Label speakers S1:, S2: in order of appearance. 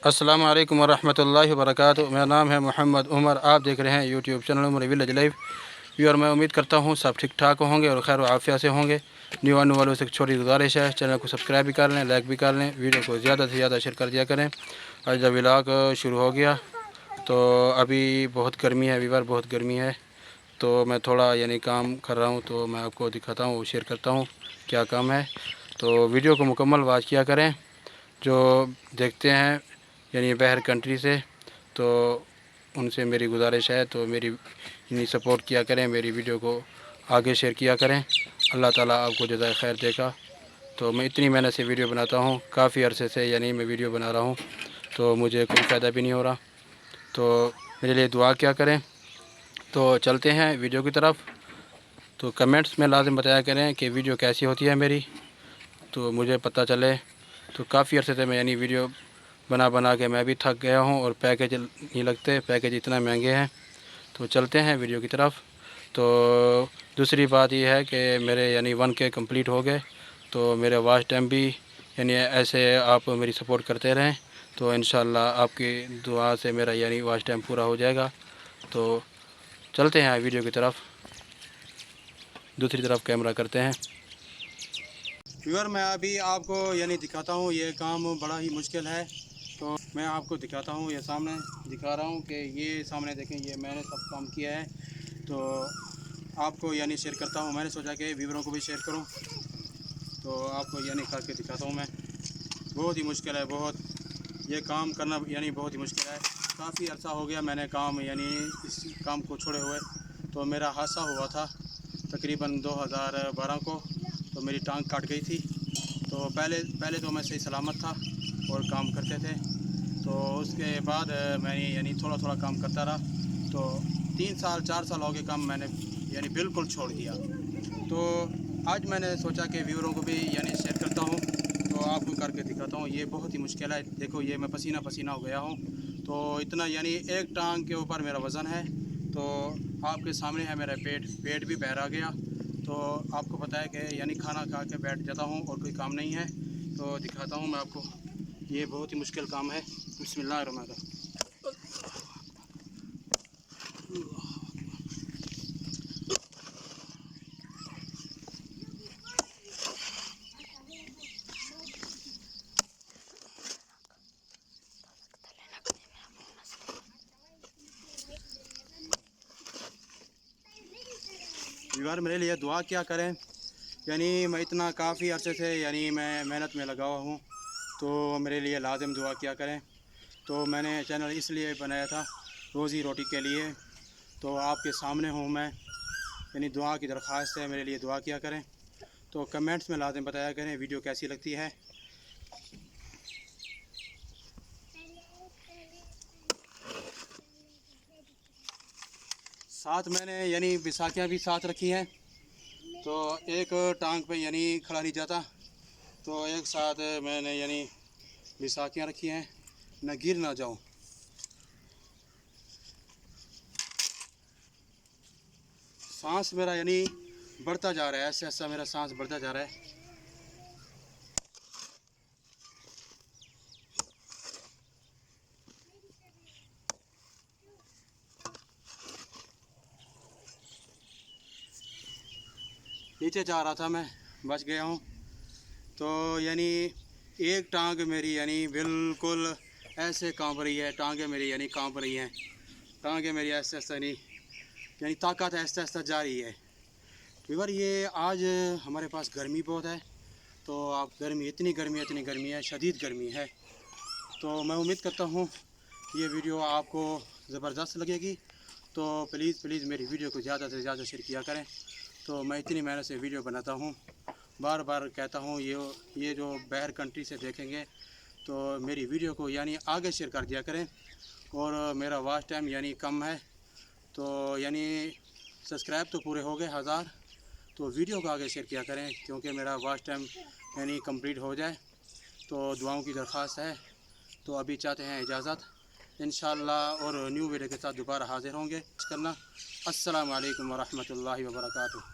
S1: अस्सलामु अलैकुम वरहमतुल्लाहि वबरकातुहू। मेरा नाम है मोहम्मद उमर। आप देख रहे हैं YouTube channel Umar village life. और मैं उम्मीद करता हूँ सब ठीक ठाक होंगे और खैर आफिया से होंगे। न्यू आने वालों से एक छोटी गुजारिश है, चैनल को सब्सक्राइब भी कर लें, लाइक भी कर लें, वीडियो को ज़्यादा से ज़्यादा शेयर कर दिया करें। आज जब व्लॉग शुरू हो गया तो अभी बहुत गर्मी है, वीवर बहुत गर्मी है, तो मैं थोड़ा यानी काम कर रहा हूँ, तो मैं आपको दिखाता हूँ, शेयर करता हूँ क्या काम है। तो वीडियो को मुकम्मल वॉच किया करें। जो देखते हैं यानी बाहर कंट्री से, तो उनसे मेरी गुजारिश है, तो मेरी यानी सपोर्ट किया करें, मेरी वीडियो को आगे शेयर किया करें। अल्लाह ताला आपको जज़ाए खैर देगा। तो मैं इतनी मेहनत से वीडियो बनाता हूँ, काफ़ी अरसे से यानी मैं वीडियो बना रहा हूँ, तो मुझे कोई फ़ायदा भी नहीं हो रहा। तो मेरे लिए दुआ क्या करें। तो चलते हैं वीडियो की तरफ। तो कमेंट्स में लाजिम बताया करें कि वीडियो कैसी होती है मेरी, तो मुझे पता चले। तो काफ़ी अरसे से मैं यानी वीडियो बना बना के मैं भी थक गया हूँ और पैकेज नहीं लगते, पैकेज इतना महंगे हैं। तो चलते हैं वीडियो की तरफ। तो दूसरी बात यह है कि मेरे यानी 1K कंप्लीट हो गए, तो मेरे वॉच टाइम भी यानी ऐसे आप मेरी सपोर्ट करते रहें, तो इंशाल्लाह आपकी दुआ से मेरा यानी वॉच टाइम पूरा हो जाएगा। तो चलते हैं वीडियो की तरफ, दूसरी तरफ कैमरा करते हैं। व्यूअर मैं अभी आपको यानी दिखाता हूँ, ये काम बड़ा ही मुश्किल है। तो मैं आपको दिखाता हूँ, ये सामने दिखा रहा हूँ कि ये सामने देखें, ये मैंने सब काम किया है। तो आपको यानी शेयर करता हूँ, मैंने सोचा कि व्यूअरों को भी शेयर करूँ, तो आपको यानी करके दिखाता हूँ मैं। बहुत ही मुश्किल है, बहुत ये काम करना यानी बहुत ही मुश्किल है। काफ़ी अर्सा हो गया मैंने काम यानी इस काम को छोड़े हुए। तो मेरा हादसा हुआ था तकरीबन 2012 को, तो मेरी टांग काट गई थी। तो पहले तो मैं सही सलामत था और काम करते थे। तो उसके बाद मैंने यानी थोड़ा थोड़ा काम करता रहा। तो 3 साल 4 साल हो गए काम मैंने यानी बिल्कुल छोड़ दिया। तो आज मैंने सोचा कि व्यूअरों को भी यानी शेयर करता हूँ, तो आपको करके दिखाता हूँ। ये बहुत ही मुश्किल है, देखो ये मैं पसीना पसीना हो गया हूँ। तो इतना यानी एक टांग के ऊपर मेरा वज़न है। तो आपके सामने है मेरा पेट भी बहरा गया। तो आपको पता है कि यानी खाना खा के बैठ जाता हूँ और कोई काम नहीं है। तो दिखाता हूँ मैं आपको, ये बहुत ही मुश्किल काम है। बिस्मिल्लाहिर्रहमानिर्रहीम। यार मेरे लिए दुआ क्या करें, यानी मैं इतना काफ़ी अरसे से यानी मैं मेहनत में लगा हुआ हूँ, तो मेरे लिए लाजिम दुआ क्या करें। तो मैंने चैनल इसलिए बनाया था रोज़ी रोटी के लिए। तो आपके सामने हूँ मैं, यानी दुआ की दरख्वास्त है, मेरे लिए दुआ किया करें। तो कमेंट्स में लाजिम बताया करें वीडियो कैसी लगती है। साथ मैंने यानी बैसाखियाँ भी साथ रखी हैं, तो एक टांग पे यानी खड़ा नहीं जाता, तो एक साथ मैंने यानी बैसाखियाँ रखी हैं, न गिर ना जाऊँ। सांस मेरा यानी बढ़ता जा रहा है, ऐसा ऐसा मेरा सांस बढ़ता जा रहा है। नीचे जा रहा था मैं, बच गया हूँ। तो यानी एक टांग मेरी यानी बिल्कुल ऐसे कांप रही है, टांगें मेरी यानी कांप रही हैं, टांगें मेरी ऐसे ऐसे नहीं यानी ताकत ऐसे ऐसे जा रही है। व्यूअर ये आज हमारे पास गर्मी बहुत है, तो आप इतनी गर्मी है, शदीद गर्मी है। तो मैं उम्मीद करता हूँ ये वीडियो आपको ज़बरदस्त लगेगी। तो प्लीज़ मेरी वीडियो को ज़्यादा से ज़्यादा शेयर किया करें। तो मैं इतनी मेहनत से वीडियो बनाता हूँ, बार बार कहता हूँ, ये जो बाहर कंट्री से देखेंगे तो मेरी वीडियो को यानी आगे शेयर कर दिया करें। और मेरा वॉच टाइम यानी कम है, तो यानी सब्सक्राइब तो पूरे हो गए 1000, तो वीडियो को आगे शेयर किया करें क्योंकि मेरा वॉच टाइम यानी कंप्लीट हो जाए। तो दुआओं की दरख्वास्त है। तो अभी चाहते हैं इजाज़त, इंशाअल्लाह और न्यू वीडियो के साथ दोबारा हाज़िर होंगे करना। अस्सलामु अलैकुम वरहमतुल्लाहि वबरकातुहू।